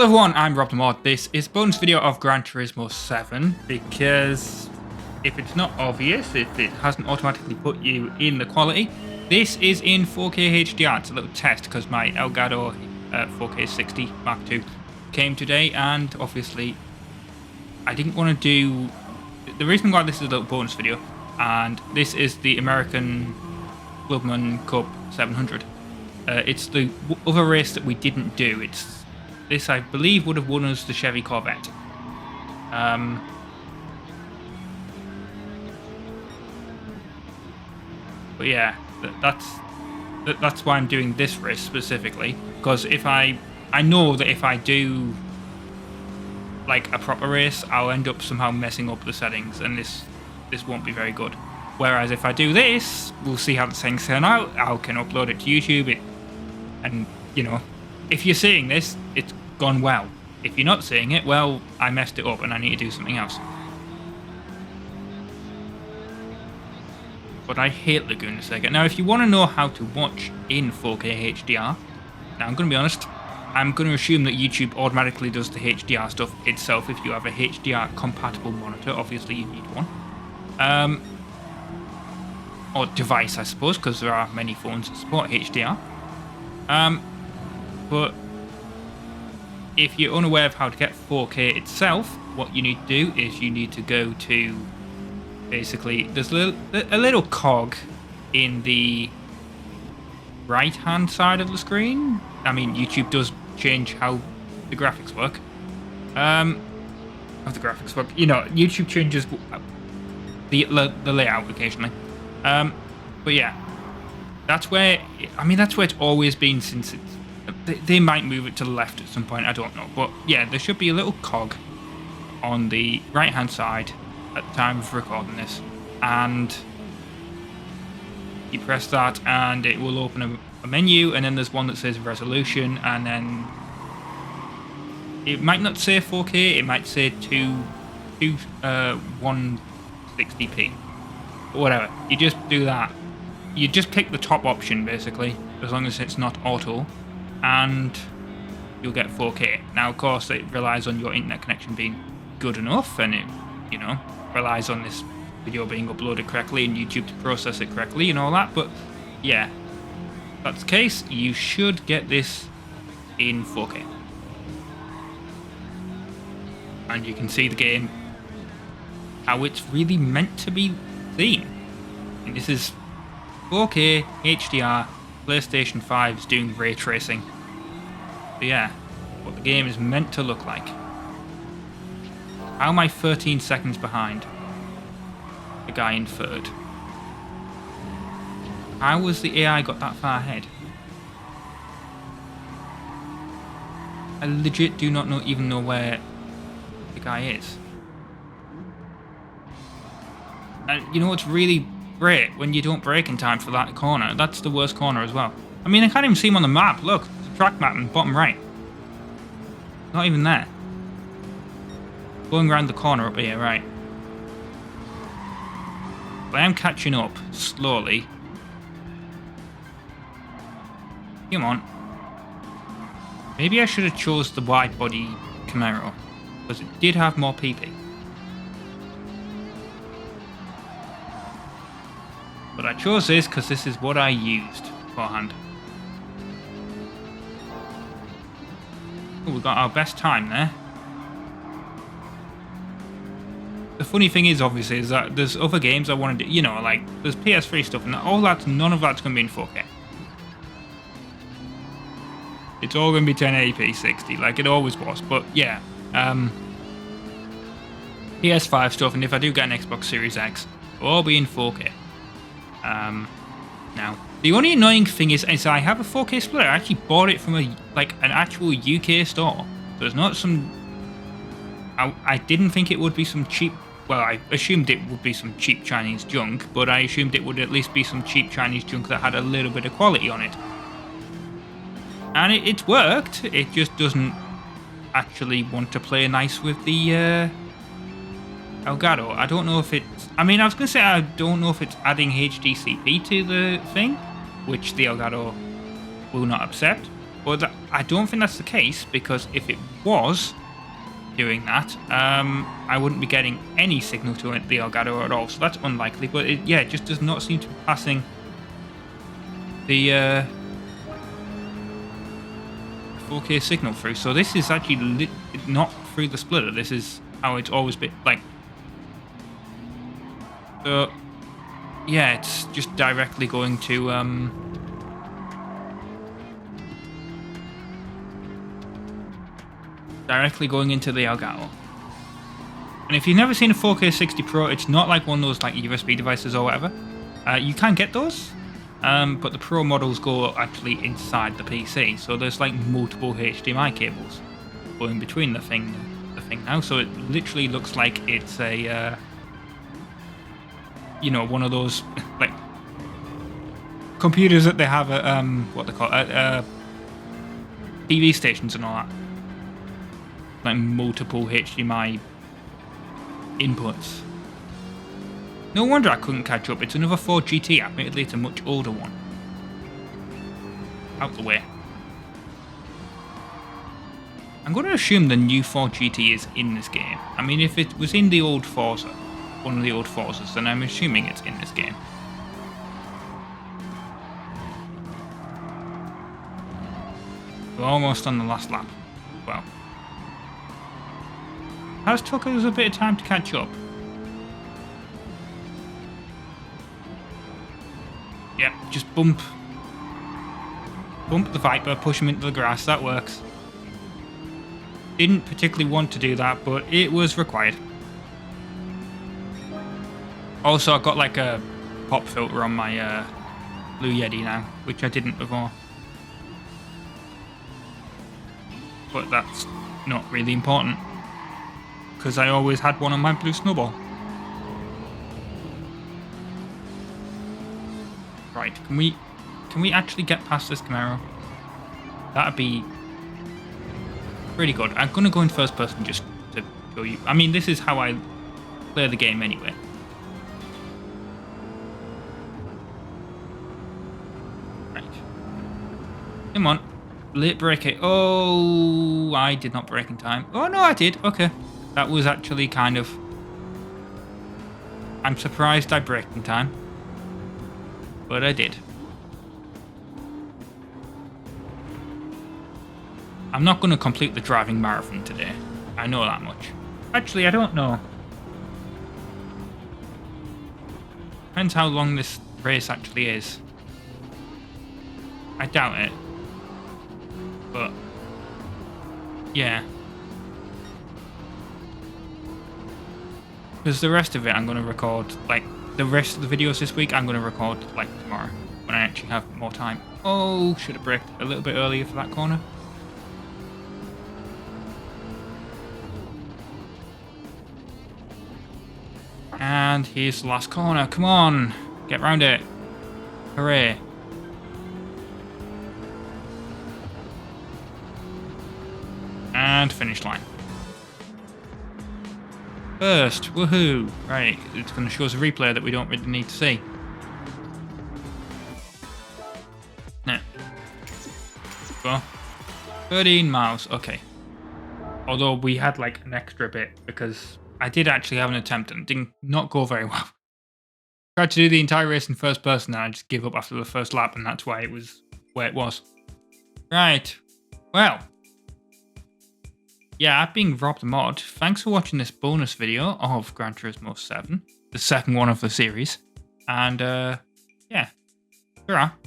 Hello everyone, I'm RobtheMod. This is a bonus video of Gran Turismo 7 because if it's not obvious, if it hasn't automatically put you in the quality, this is in 4K HDR. It's a little test because my Elgato 4K 60 Mark II came today, and obviously I didn't want to do... The reason why this is a little bonus video, and this is the American Clubman Cup 700. It's the other race that we didn't do. This, I believe, would have won us the Chevy Corvette. But yeah, that's why I'm doing this race specifically. Because if I know that if I do like a proper race, I'll end up somehow messing up the settings, and this won't be very good. Whereas if I do this, we'll see how the settings turn out. I can upload it to YouTube, and you know, if you're seeing this, it's gone well. If you're not seeing it, well, I messed it up and I need to do something else. But I hate Laguna Seca. Now, if you want to know how to watch in 4K HDR, now I'm going to be honest, I'm going to assume that YouTube automatically does the HDR stuff itself if you have a HDR compatible monitor. Obviously, you need one. Or device, I suppose, because there are many phones that support HDR. But if you're unaware of how to get 4K itself, what you need to do is you need to go to, basically, there's a little cog in the right-hand side of the screen. I mean, YouTube does change how the graphics work. You know, YouTube changes the layout occasionally. But yeah, that's where it's always been since it's... They might move it to the left at some point, I don't know. But yeah, there should be a little cog on the right-hand side at the time of recording this. And you press that and it will open a menu, and then there's one that says resolution, and then it might not say 4K, it might say 160p. Whatever, you just do that. You just pick the top option, basically, as long as it's not auto, and you'll get 4K. Now, of course, it relies on your internet connection being good enough, and it, you know, relies on this video being uploaded correctly and YouTube to process it correctly and all that. But yeah, if that's the case, you should get this in 4K. And you can see the game, how it's really meant to be seen. And this is 4K HDR, PlayStation 5's doing ray tracing. So yeah, what the game is meant to look like. How am I 13 seconds behind the guy in third? How was the AI got that far ahead? I legit do not even know where the guy is. And you know what's really great? When you don't brake in time for that corner. That's the worst corner as well. I mean, I can't even see him on the map. Look, there's a track map in the bottom right. Not even there. Going around the corner up here, right. But I am catching up, slowly. Come on. Maybe I should have chose the wide body Camaro, because it did have more PP. But I chose this because this is what I used beforehand. Oh, we got our best time there. The funny thing is, obviously, is that there's other games I want to do. You know, like, there's PS3 stuff, and none of that's going to be in 4K. It's all going to be 1080p 60, like it always was. But yeah, PS5 stuff, and if I do get an Xbox Series X, it'll all be in 4K. Now, the only annoying thing is I have a 4K splitter. I actually bought it from an actual UK store. So it's not some... I didn't think it would be some cheap... Well, I assumed it would be some cheap Chinese junk, but I assumed it would at least be some cheap Chinese junk that had a little bit of quality on it. And it's worked. It just doesn't actually want to play nice with the Elgato. I don't know if it's... I mean, I was going to say I don't know if it's adding HDCP to the thing, which the Elgato will not accept. But I don't think that's the case, because if it was doing that, I wouldn't be getting any signal to the Elgato at all. So that's unlikely. But it just does not seem to be passing the 4K signal through. So this is actually not through the splitter. This is how it's always been. Like, so yeah, it's just directly going to directly going into the Elgato. And if you've never seen a 4K 60 Pro, it's not like one of those like USB devices or whatever. You can get those, but the Pro models go actually inside the PC. So there's like multiple HDMI cables going between the thing now. So it literally looks like it's a one of those like computers that they have at what they call it, TV stations and all that. Like multiple HDMI inputs. No wonder I couldn't catch up. It's another 4 GT. Admittedly, it's a much older one. Out the way. I'm going to assume the new 4 GT is in this game. I mean, if it was in the old Forza, one of the old Forzas, then I'm assuming it's in this game. We're almost on the last lap. Well. Has took us a bit of time to catch up. Yep, just bump the Viper, push him into the grass, that works. Didn't particularly want to do that, but it was required. Also, I've got like a pop filter on my Blue Yeti now, which I didn't before. But that's not really important, because I always had one on my Blue Snowball. Right, can we actually get past this Camaro? That'd be pretty good. I'm gonna go in first person just to show you. I mean, this is how I play the game anyway. Right. Come on. Late brake. Oh, I did not brake in time. Oh, no, I did. Okay. That was actually kind of... I'm surprised I braked in time. But I did. I'm not going to complete the driving marathon today. I know that much. Actually, I don't know. Depends how long this race actually is. I doubt it. But, yeah. Because the rest of it I'm going to record, like, the rest of the videos this week I'm going to record, like, tomorrow. When I actually have more time. Oh, should have braked a little bit earlier for that corner. And here's the last corner. Come on. Get round it. Hooray. And finish line. First. Woohoo. Right. It's going to show us a replay that we don't really need to see. Now. Go. 13 miles. Okay. Although we had like an extra bit because I did actually have an attempt and it did not go very well. Tried to do the entire race in first person and I just gave up after the first lap, and that's why it was where it was. Right. Well. Yeah, I've been RobtheMod. Thanks for watching this bonus video of Gran Turismo 7. The second one of the series. And, yeah. Hurrah.